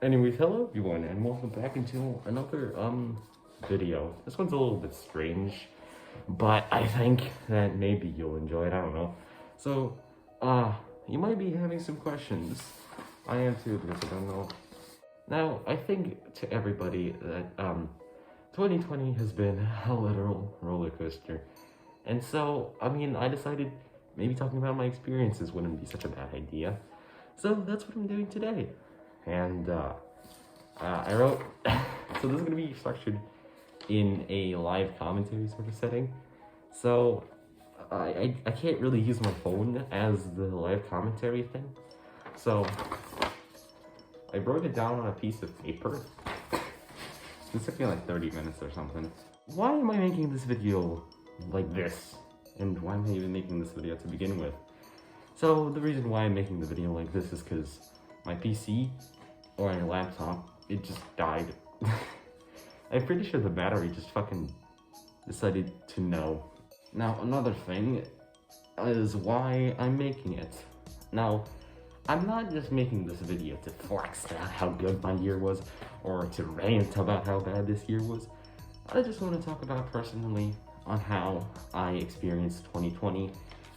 Anyways, hello everyone, and welcome back into another video. This one's a little bit strange, but I think that maybe you'll enjoy it. I don't know. So, you might be having some questions. I am too, because I don't know. Now, I think to everybody that 2020 has been a literal roller coaster, and so I decided maybe talking about my experiences wouldn't be such a bad idea. So that's what I'm doing today. And I wrote, so this is going to be structured in a live commentary sort of setting. So I can't really use my phone as the live commentary thing. So I wrote it down on a piece of paper. It took me like 30 minutes or something. Why am I making this video like this? And why am I even making this video to begin with? So the reason why I'm making the video like this is because my PC or my laptop, it just died. I'm pretty sure the battery just fucking decided to no. Now another thing is why I'm making it. Now, I'm not just making this video to flex about how good my year was or to rant about how bad this year was. I just want to talk about personally on how I experienced 2020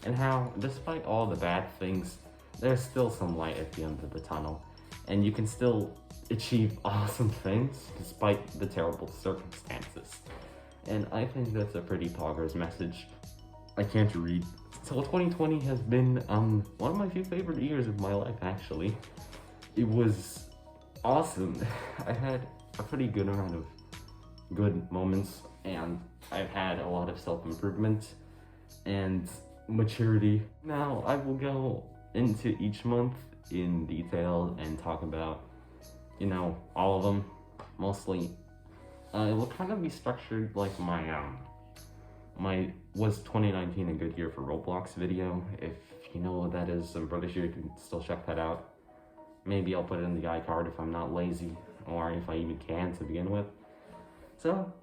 and how, despite all the bad things, there's still some light at the end of the tunnel, and you can still achieve awesome things despite the terrible circumstances. And I think that's a pretty poggers message. I can't read. So 2020 has been one of my few favorite years of my life, actually. It was awesome. I had a pretty good amount of good moments, and I've had a lot of self-improvement and maturity. Now I will go into each month in detail and talk about, all of them, mostly. It will kind of be structured like my was 2019 a good year for Roblox video. If you know what that is, I'm pretty sure you can still check that out. Maybe I'll put it in the iCard if I'm not lazy, or if I even can to begin with. So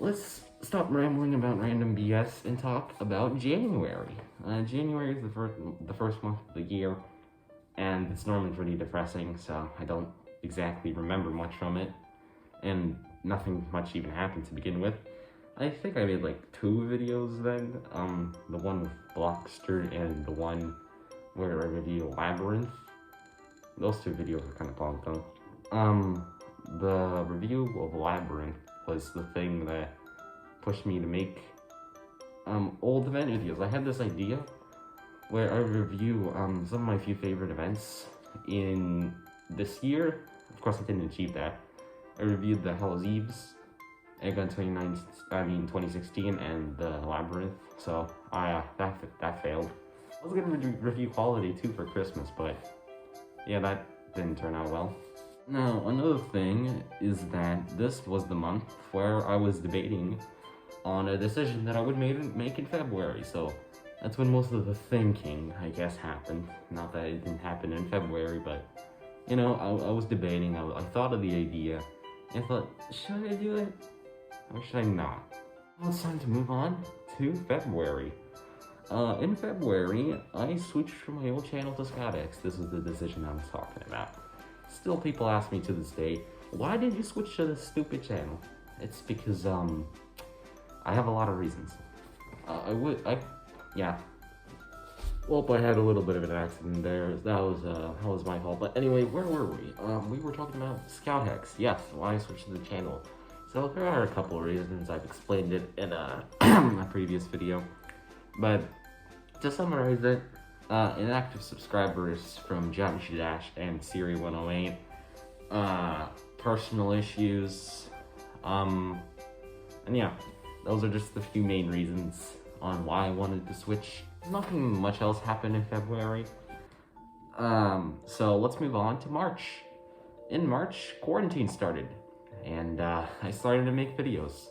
let's stop rambling about random BS and talk about January. January is the first month of the year, and it's normally pretty depressing, so I don't exactly remember much from it, and nothing much even happened to begin with. I think I made like 2 videos then, the one with Blockster and the one where I review Labyrinth. Those 2 videos are kind of long though. The review of Labyrinth was the thing that pushed me to make old event videos. I had this idea where I review some of my few favorite events in this year. Of course, I didn't achieve that. I reviewed the Hell's Eves, Egg 2016, and the Labyrinth. So that failed. I was gonna review Holiday 2 for Christmas, but yeah, that didn't turn out well. Now, another thing is that this was the month where I was debating on a decision that I would make in February, so that's when most of the thinking, I guess, happened. Not that it didn't happen in February, but, I was debating, I thought of the idea, and I thought, should I do it, or should I not? Well, it's time to move on to February. In February, I switched from my old channel to Scouthex. This is the decision I was talking about. Still, people ask me to this day, why did you switch to this stupid channel? It's because, I have a lot of reasons. Well, I had a little bit of an accident there. That was my fault. But anyway, where were we? We were talking about Scouthex. Yes, why I switched to the channel. So there are a couple of reasons. I've explained it in a previous video. But to summarize it, inactive subscribers from Judge Dash and Siri 108, personal issues, and yeah, those are just the few main reasons on why I wanted to switch. Nothing much else happened in February. So let's move on to March. In March, quarantine started, and I started to make videos.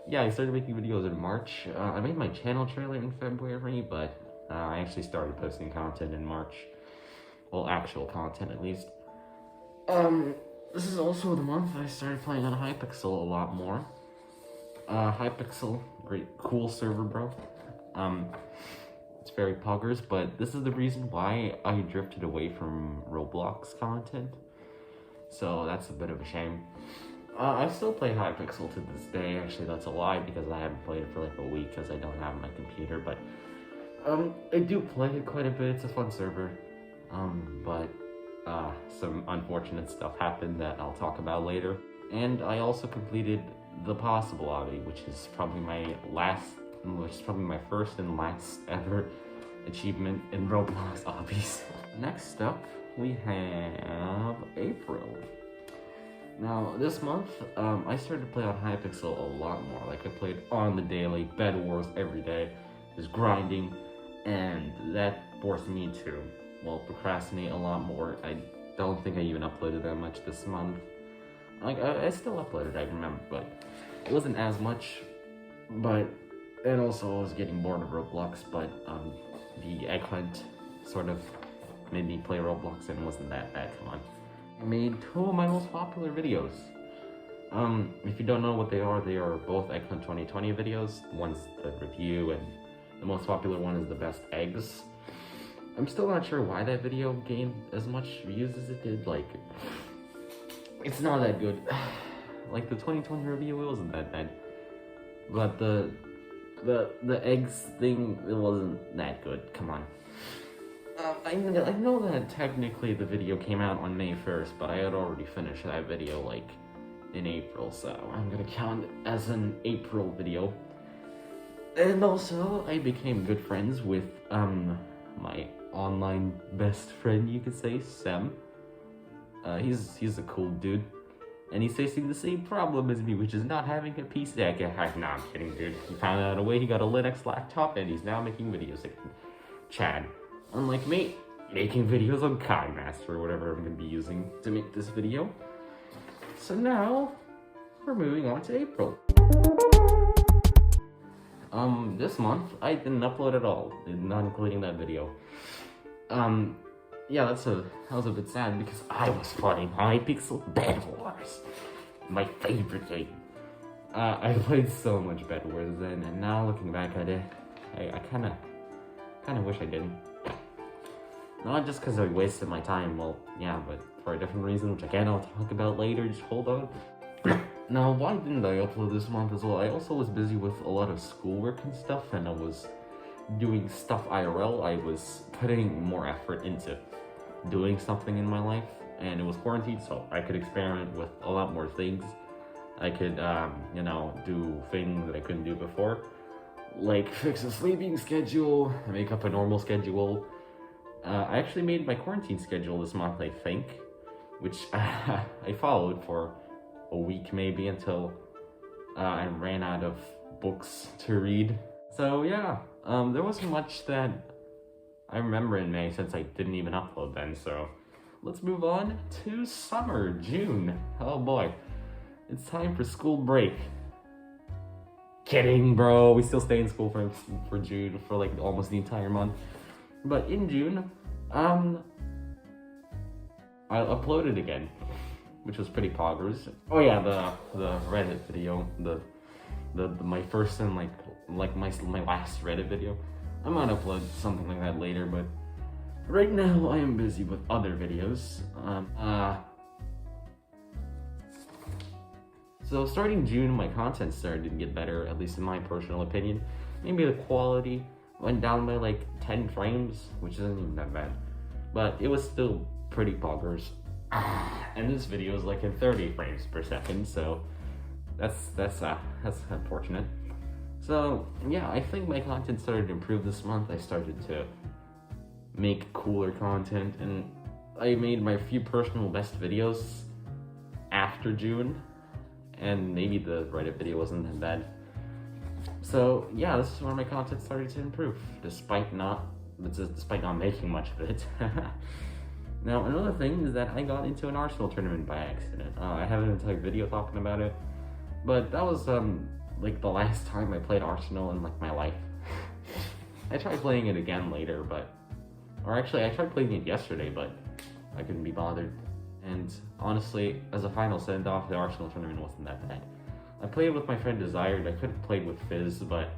Yeah, I started making videos in March. I made my channel trailer in February, but I actually started posting content in March. Well, actual content, at least. This is also the month I started playing on Hypixel a lot more. Hypixel, great, cool server, bro. It's very poggers, but this is the reason why I drifted away from Roblox content. so that's a bit of a shame. I still play Hypixel to this day. Actually, that's a lie because I haven't played it for like a week because I don't have my computer, but I do play it quite a bit. It's a fun server. But some unfortunate stuff happened that I'll talk about later. And I also completed the Possible Obby, which is probably my first and last ever achievement in Roblox obbies. Next up, we have April. Now, this month, I started to play on Hypixel a lot more. Like, I played on the daily, Bed Wars every day, just grinding, and that forced me to, well, procrastinate a lot more. I don't think I even uploaded that much this month. Like, I still uploaded, I remember, but it wasn't as much. But, and also I was getting bored of Roblox, but the egg hunt sort of made me play Roblox, and it wasn't that bad, come on. I made two of my most popular videos. If you don't know what they are both Egg Hunt 2020 videos. One's the review, and the most popular one is the best eggs. I'm still not sure why that video gained as much views as it did. Like, it's not that good. Like, the 2020 review, it wasn't that bad. But the eggs thing, it wasn't that good, come on. I know that technically the video came out on May 1st, but I had already finished that video, like, in April, so I'm gonna count it as an April video. And also, I became good friends with, my online best friend, you could say, Sam. He's a cool dude, and he's facing the same problem as me, which is not having a PC. No, I'm kidding, dude. He found out a way, he got a Linux laptop, and he's now making videos again. Chad. Unlike me, making videos on KineMaster or whatever I'm going to be using to make this video. So now, we're moving on to April. This month, I didn't upload at all, not including that video. Yeah, that was a bit sad because I was playing Hypixel Bed Wars, my favorite game. I played so much Bed Wars then, and now looking back at it, I kind of wish I didn't. Not just because I wasted my time, well, yeah, but for a different reason, which again I'll talk about later, just hold on. Now, why didn't I upload this month as well? I also was busy with a lot of schoolwork and stuff, and I was doing stuff IRL. I was putting more effort into doing something in my life, and it was quarantined, so I could experiment with a lot more things. I could, you know, do things that I couldn't do before, like fix a sleeping schedule, make up a normal schedule. I actually made my quarantine schedule this month, I think, which I followed for a week maybe until I ran out of books to read. So yeah, there wasn't much that I remember in May since I didn't even upload then, so let's move on to summer, June. Oh boy, it's time for school break. Kidding, bro, we still stay in school for June for like almost the entire month. But in June, I uploaded again, which was pretty poggers. Oh yeah, the Reddit video, my first and like my last Reddit video. I might upload something like that later, but right now I am busy with other videos. So starting June, my content started to get better, at least in my personal opinion. Maybe the quality went down by like 10 frames, which isn't even that bad, but it was still pretty poggers. And this video is like in 30 frames per second, so that's unfortunate. So yeah, I think my content started to improve this month. I started to make cooler content, and I made my few personal best videos after June, and maybe the Reddit video wasn't that bad. So yeah, this is where my content started to improve, despite not making much of it. Now, another thing is that I got into an Arsenal tournament by accident. I have an entire video talking about it, but that was like the last time I played Arsenal in like my life. I tried playing it again later, or actually I tried playing it yesterday, but I couldn't be bothered. And honestly, as a final send-off, the Arsenal tournament wasn't that bad. I played with my friend Desired. I could have played with Fizz, but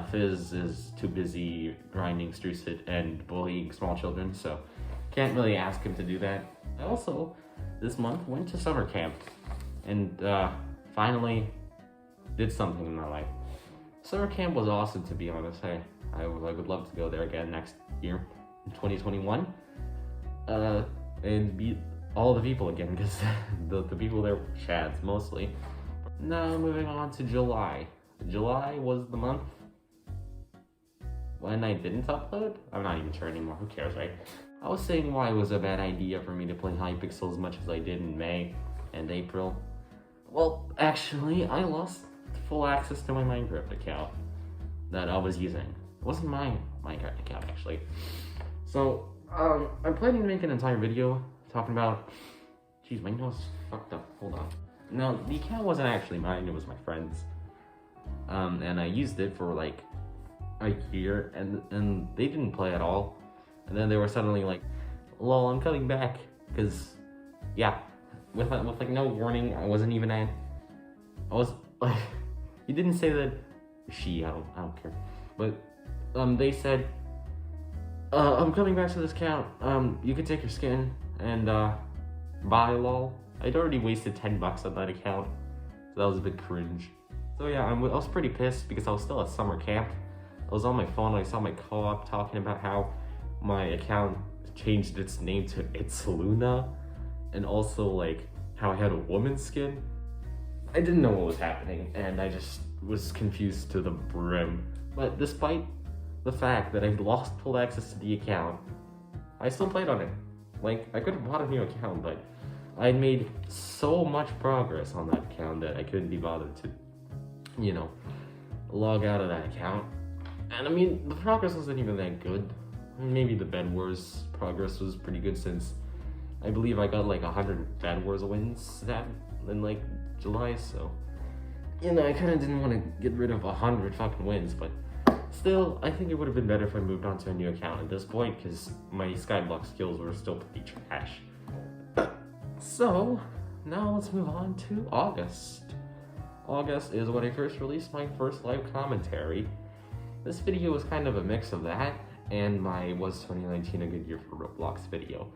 Fizz is too busy grinding Strucid and bullying small children, so can't really ask him to do that. I also, this month, went to summer camp and finally did something in my life. Summer camp was awesome, to be honest. I would love to go there again next year, in 2021, and meet all the people again, because the people there were chads, mostly. Now, moving on to July. July was the month when I didn't upload? I'm not even sure anymore, who cares, right? I was saying why it was a bad idea for me to play Hypixel as much as I did in May and April. Well, actually, I lost full access to my Minecraft account that I was using. It wasn't my Minecraft account, actually. So, I'm planning to make an entire video talking about... Jeez, my nose is fucked up, hold on. No, the account wasn't actually mine, it was my friend's. And I used it for like a year, and they didn't play at all. And then they were suddenly like, lol, I'm coming back. Because, yeah, with like no warning, I wasn't even at... I was like... You didn't say that... I don't care. But, they said, I'm coming back to this account. You can take your skin, and, bye, lol. I'd already wasted $10 on that account, so that was a bit cringe. So yeah, I was pretty pissed because I was still at summer camp. I was on my phone, I saw my co-op talking about how my account changed its name to It's Luna, and also like how I had a woman's skin. I didn't know what was happening, and I just was confused to the brim. But despite the fact that I lost full access to the account, I still played on it. Like, I could have bought a new account, but I made so much progress on that account that I couldn't be bothered to, you know, log out of that account. And I mean, the progress wasn't even that good. Maybe the Bed Wars progress was pretty good, since I believe I got like 100 Bed Wars wins in like July, so, you know, I kind of didn't want to get rid of 100 fucking wins, but still, I think it would have been better if I moved on to a new account at this point, because my Skyblock skills were still pretty trash. So, now let's move on to August. August is when I first released my first live commentary. This video was kind of a mix of that and my Was 2019 a Good Year for Roblox video.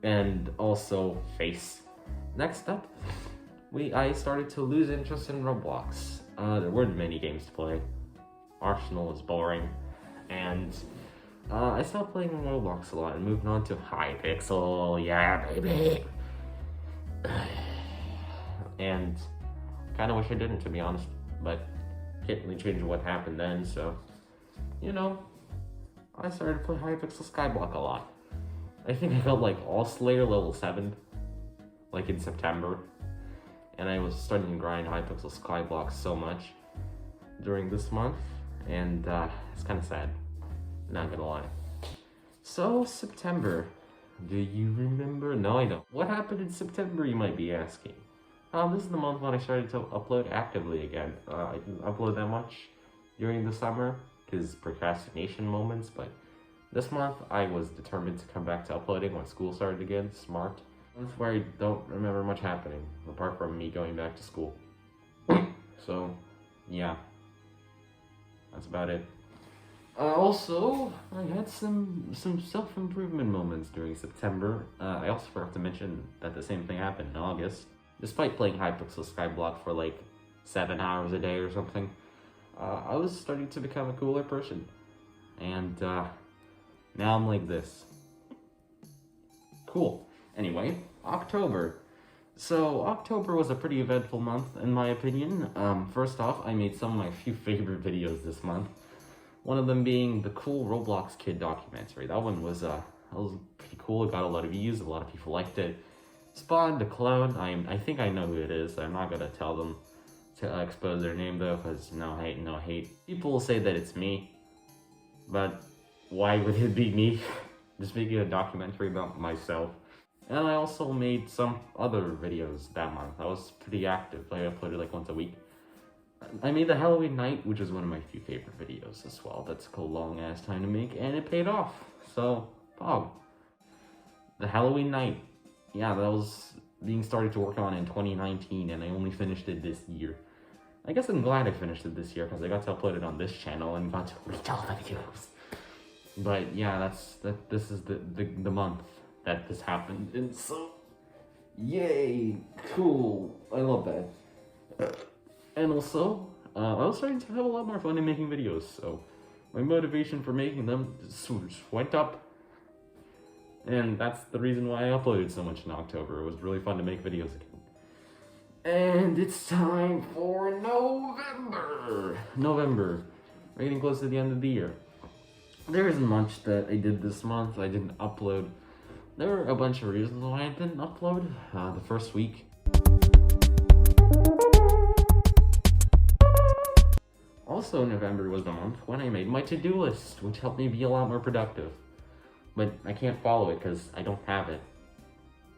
And also Face. Next up, I started to lose interest in Roblox. There weren't many games to play. Arsenal was boring. And I stopped playing Roblox a lot and moved on to Hypixel. Yeah, baby! And kind of wish I didn't, to be honest, but can't really change what happened then, so, you know, I started to play Hypixel Skyblock a lot. I think I got like All Slayer level 7, like in September, and I was starting to grind Hypixel Skyblock so much during this month, and it's kind of sad, not gonna lie. So, September. Do you remember? No, I don't. What happened in September, you might be asking? This is the month when I started to upload actively again. I didn't upload that much during the summer, because procrastination moments, but this month I was determined to come back to uploading when school started again. Smart. That's where I don't remember much happening, apart from me going back to school. So, yeah. That's about it. Also, I had some self-improvement moments during September. I also forgot to mention that the same thing happened in August. Despite playing Hypixel Skyblock for like 7 hours a day or something, I was starting to become a cooler person. And now I'm like this. Cool. Anyway, October. So, October was a pretty eventful month, in my opinion. First off, I made some of my few favorite videos this month. One of them being the cool Roblox Kid documentary. That one was pretty cool. It got a lot of views. A lot of people liked it. Spawned a clone. I think I know who it is. I'm not gonna tell them to expose their name though, because no hate. People will say that it's me, but why would it be me? Just making a documentary about myself. And I also made some other videos that month. I was pretty active. I uploaded like once a week. I made the Halloween night, which is one of my few favorite videos as well. That took a long ass time to make, and it paid off. So, Pog. The Halloween night. Yeah, that was being started to work on in 2019, and I only finished it this year. I guess I'm glad I finished it this year, because I got to upload it on this channel and got to reach all the videos. But yeah, this is the month that this happened, and so yay, cool. I love that. And also, I was starting to have a lot more fun in making videos, so my motivation for making them just went up. And that's the reason why I uploaded so much in October. It was really fun to make videos again. And it's time for November! We're getting close to the end of the year. There isn't much that I did this month. I didn't upload. There were a bunch of reasons why I didn't upload the first week. Also, November was the month when I made my to-do list, which helped me be a lot more productive. But I can't follow it because I don't have it.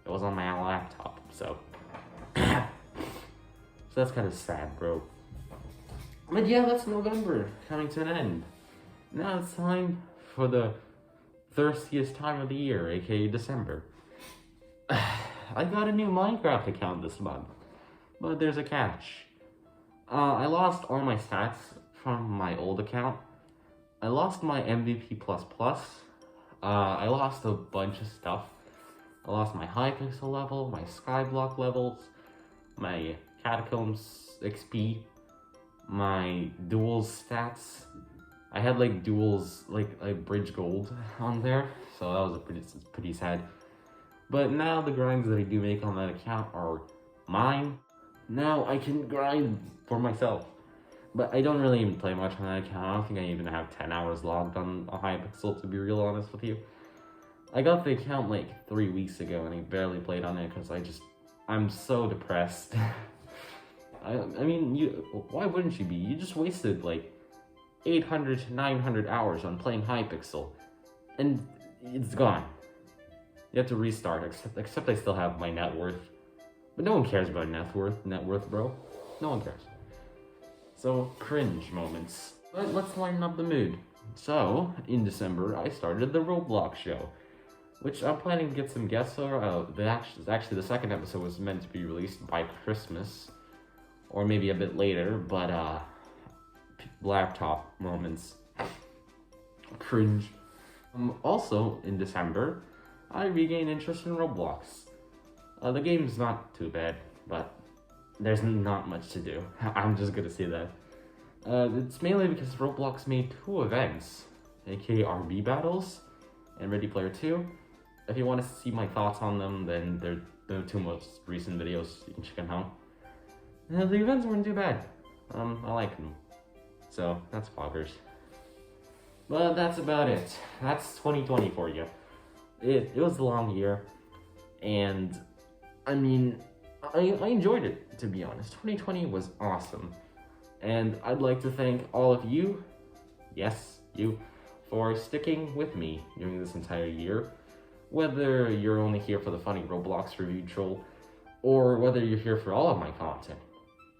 It was on my laptop, so... so that's kind of sad, bro. But yeah, that's November, coming to an end. Now it's time for the thirstiest time of the year, aka December. I got a new Minecraft account this month, but there's a catch. I lost all my stats from my old account. I lost my MVP++. I lost a bunch of stuff. I lost my Hypixel level, my Skyblock levels, my Catacombs XP, my duels stats. I had like duels, like bridge gold on there, so that was pretty sad. But now the grinds that I do make on that account are mine. Now I can grind for myself. But I don't really even play much on that account. I don't think I even have 10 hours logged on a Hypixel, to be real honest with you. I got the account like 3 weeks ago and I barely played on it because I'm so depressed. I mean, why wouldn't you be? You just wasted like 800 to 900 hours on playing Hypixel, and it's gone. You have to restart, except I still have my net worth. But no one cares about net worth, bro. No one cares. So, cringe moments. But let's lighten up the mood. So, in December, I started the Roblox show, which I'm planning to get some guests over. Actually, the second episode was meant to be released by Christmas, or maybe a bit later, but, laptop moments. Cringe. Also, in December, I regained interest in Roblox. The game's not too bad, but there's not much to do. I'm just gonna say that. It's mainly because Roblox made 2 events, aka RB Battles and Ready Player 2. If you want to see my thoughts on them, then they're the 2 most recent videos you can check them out. The events weren't too bad. I like them. So, that's poggers. But that's about it. That's 2020 for you. It was a long year, and I mean, I enjoyed it, to be honest. 2020 was awesome. And I'd like to thank all of you, yes, you, for sticking with me during this entire year. Whether you're only here for the funny Roblox review troll, or whether you're here for all of my content.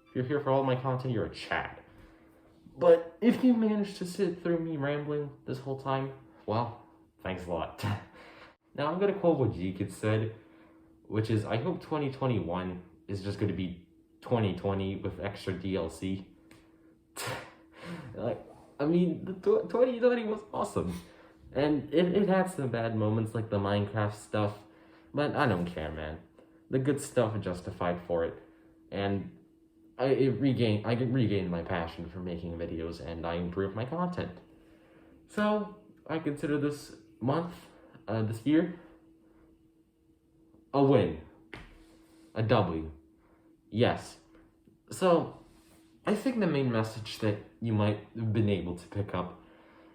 If you're here for all of my content, you're a Chad. But if you managed to sit through me rambling this whole time, well, thanks a lot. Now I'm gonna quote what G-Kid said, which is, I hope 2021 is just gonna be 2020 with extra DLC. I mean, 2020 was awesome. And it had some bad moments like the Minecraft stuff, but I don't care, man. The good stuff justified for it. And I regained my passion for making videos, and I improved my content. So, I consider this month, this year, a win. A W. Yes. So, I think the main message that you might have been able to pick up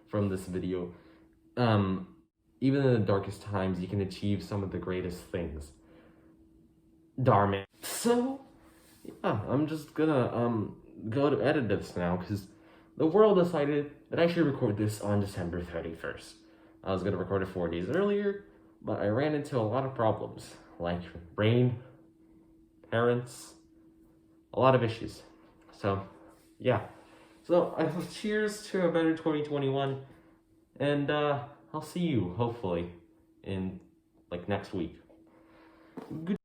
from this video, even in the darkest times, you can achieve some of the greatest things. Darn it. So, yeah, I'm just gonna, go to edit this now, because the world decided that I should record this on December 31st. I was gonna record it 4 days earlier, but I ran into a lot of problems, like rain, parents, a lot of issues. So, yeah. So, cheers to a better 2021, and, I'll see you, hopefully, in, like, next week. Good